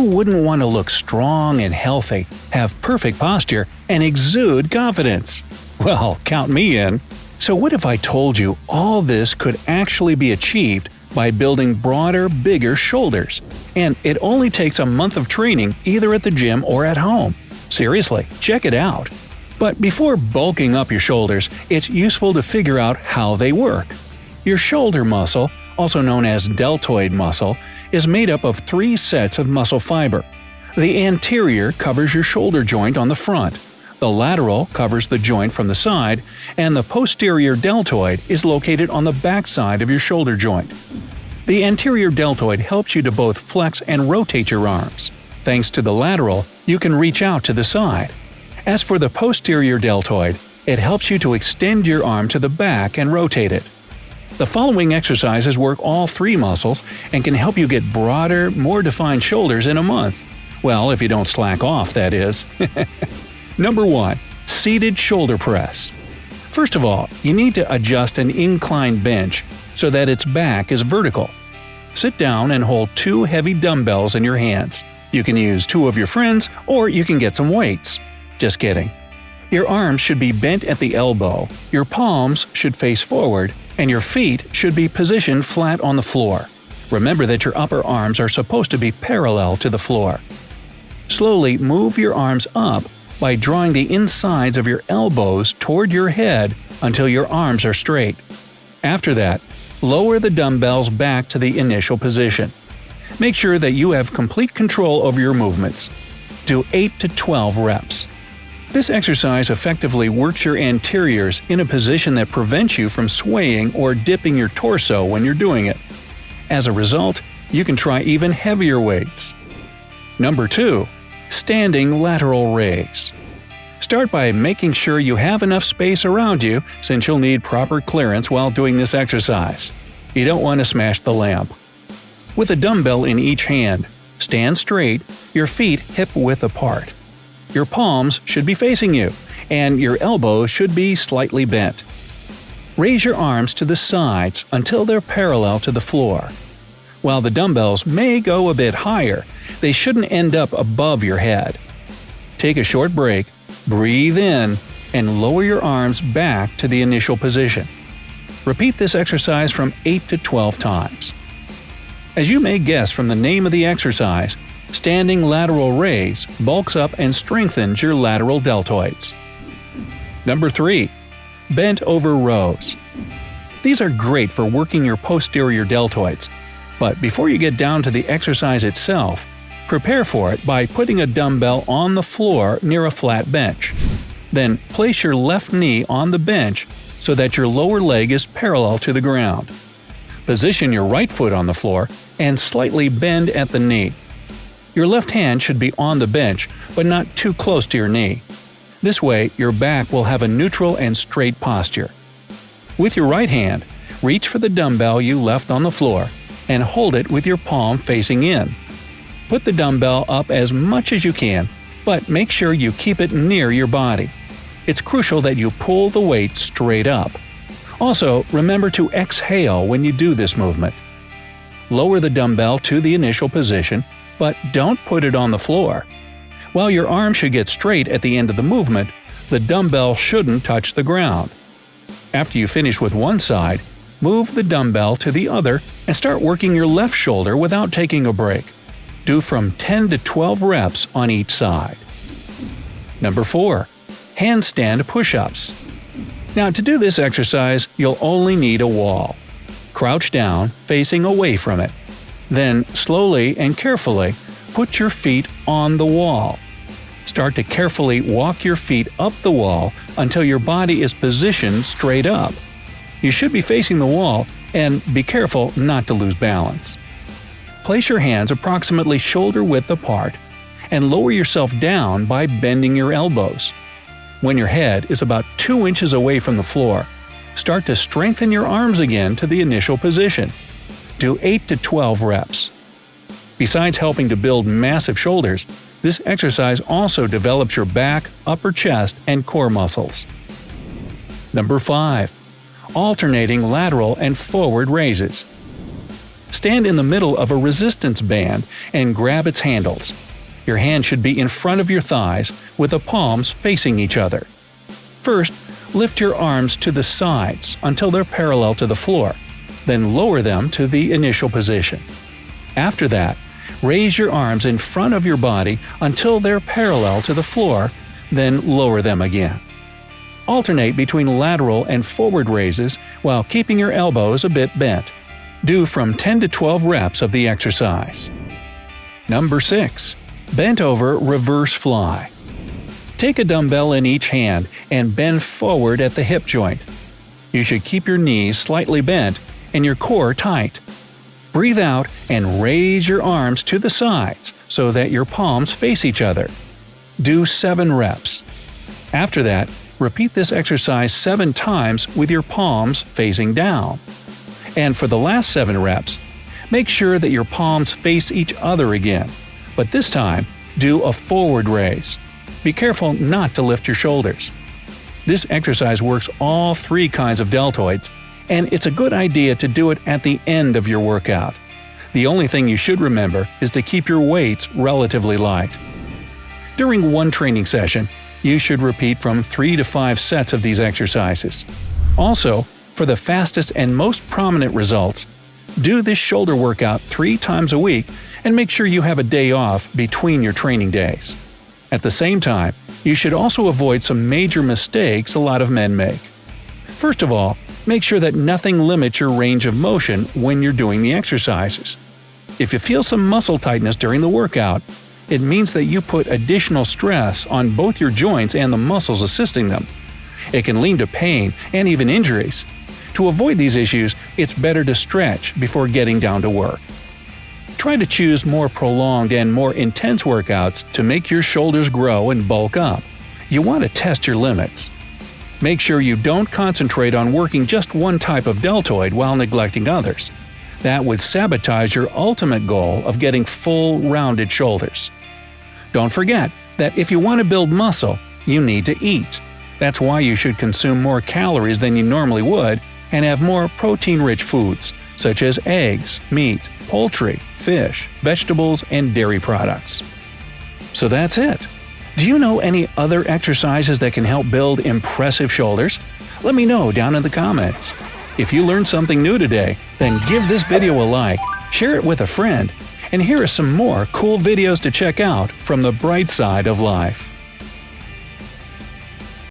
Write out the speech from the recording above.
wouldn't want to look strong and healthy, have perfect posture, and exude confidence? Well, count me in. So what if I told you all this could actually be achieved by building broader, bigger shoulders? And it only takes a month of training either at the gym or at home. Seriously, check it out. But before bulking up your shoulders, it's useful to figure out how they work. Your shoulder muscle, also known as deltoid muscle, is made up of 3 sets of muscle fiber. The anterior covers your shoulder joint on the front, the lateral covers the joint from the side, and the posterior deltoid is located on the back side of your shoulder joint. The anterior deltoid helps you to both flex and rotate your arms. Thanks to the lateral, you can reach out to the side. As for the posterior deltoid, it helps you to extend your arm to the back and rotate it. The following exercises work all 3 muscles and can help you get broader, more defined shoulders in a month. Well, if you don't slack off, that is. Number 1. Seated shoulder press. First of all, you need to adjust an inclined bench so that its back is vertical. Sit down and hold 2 heavy dumbbells in your hands. You can use 2 of your friends, or you can get some weights. Just kidding. Your arms should be bent at the elbow, your palms should face forward, and your feet should be positioned flat on the floor. Remember that your upper arms are supposed to be parallel to the floor. Slowly move your arms up by drawing the insides of your elbows toward your head until your arms are straight. After that, lower the dumbbells back to the initial position. Make sure that you have complete control over your movements. Do 8 to 12 reps. This exercise effectively works your anteriors in a position that prevents you from swaying or dipping your torso when you're doing it. As a result, you can try even heavier weights. Number 2. Standing lateral raise. Start by making sure you have enough space around you, since you'll need proper clearance while doing this exercise. You don't want to smash the lamp. With a dumbbell in each hand, stand straight, your feet hip-width apart. Your palms should be facing you, and your elbows should be slightly bent. Raise your arms to the sides until they're parallel to the floor. While the dumbbells may go a bit higher, they shouldn't end up above your head. Take a short break, breathe in, and lower your arms back to the initial position. Repeat this exercise from 8 to 12 times. As you may guess from the name of the exercise, standing lateral raise bulks up and strengthens your lateral deltoids. Number 3. Bent over rows. These are great for working your posterior deltoids. But before you get down to the exercise itself, prepare for it by putting a dumbbell on the floor near a flat bench. Then place your left knee on the bench so that your lower leg is parallel to the ground. Position your right foot on the floor and slightly bend at the knee. Your left hand should be on the bench, but not too close to your knee. This way, your back will have a neutral and straight posture. With your right hand, reach for the dumbbell you left on the floor and hold it with your palm facing in. Put the dumbbell up as much as you can, but make sure you keep it near your body. It's crucial that you pull the weight straight up. Also, remember to exhale when you do this movement. Lower the dumbbell to the initial position, but don't put it on the floor. While your arm should get straight at the end of the movement, the dumbbell shouldn't touch the ground. After you finish with one side, move the dumbbell to the other and start working your left shoulder without taking a break. Do from 10 to 12 reps on each side. Number 4. Handstand push-ups. Now, to do this exercise, you'll only need a wall. Crouch down, facing away from it. Then, slowly and carefully, put your feet on the wall. Start to carefully walk your feet up the wall until your body is positioned straight up. You should be facing the wall, and be careful not to lose balance. Place your hands approximately shoulder-width apart, and lower yourself down by bending your elbows. When your head is about 2 inches away from the floor, start to strengthen your arms again to the initial position. Do 8 to 12 reps. Besides helping to build massive shoulders, this exercise also develops your back, upper chest, and core muscles. Number 5. Alternating lateral and forward raises. Stand in the middle of a resistance band and grab its handles. Your hand should be in front of your thighs with the palms facing each other. First, lift your arms to the sides until they're parallel to the floor, then lower them to the initial position. After that, raise your arms in front of your body until they're parallel to the floor, then lower them again. Alternate between lateral and forward raises while keeping your elbows a bit bent. Do from 10 to 12 reps of the exercise. Number 6. Bent over reverse fly. Take a dumbbell in each hand and bend forward at the hip joint. You should keep your knees slightly bent and your core tight. Breathe out and raise your arms to the sides so that your palms face each other. Do 7 reps. After that, repeat this exercise 7 times with your palms facing down. And for the last 7 reps, make sure that your palms face each other again, but this time, do a forward raise. Be careful not to lift your shoulders. This exercise works all 3 kinds of deltoids, and it's a good idea to do it at the end of your workout. The only thing you should remember is to keep your weights relatively light. During one training session, you should repeat from 3 to 5 sets of these exercises. Also, for the fastest and most prominent results, do this shoulder workout 3 times a week and make sure you have a day off between your training days. At the same time, you should also avoid some major mistakes a lot of men make. First of all, make sure that nothing limits your range of motion when you're doing the exercises. If you feel some muscle tightness during the workout, it means that you put additional stress on both your joints and the muscles assisting them. It can lead to pain and even injuries. To avoid these issues, it's better to stretch before getting down to work. Try to choose more prolonged and more intense workouts to make your shoulders grow and bulk up. You want to test your limits. Make sure you don't concentrate on working just one type of deltoid while neglecting others. That would sabotage your ultimate goal of getting full, rounded shoulders. Don't forget that if you want to build muscle, you need to eat. That's why you should consume more calories than you normally would and have more protein-rich foods, such as eggs, meat, poultry, fish, vegetables, and dairy products. So that's it. Do you know any other exercises that can help build impressive shoulders? Let me know down in the comments. If you learned something new today, then give this video a like, share it with a friend, and here are some more cool videos to check out from the bright side of life.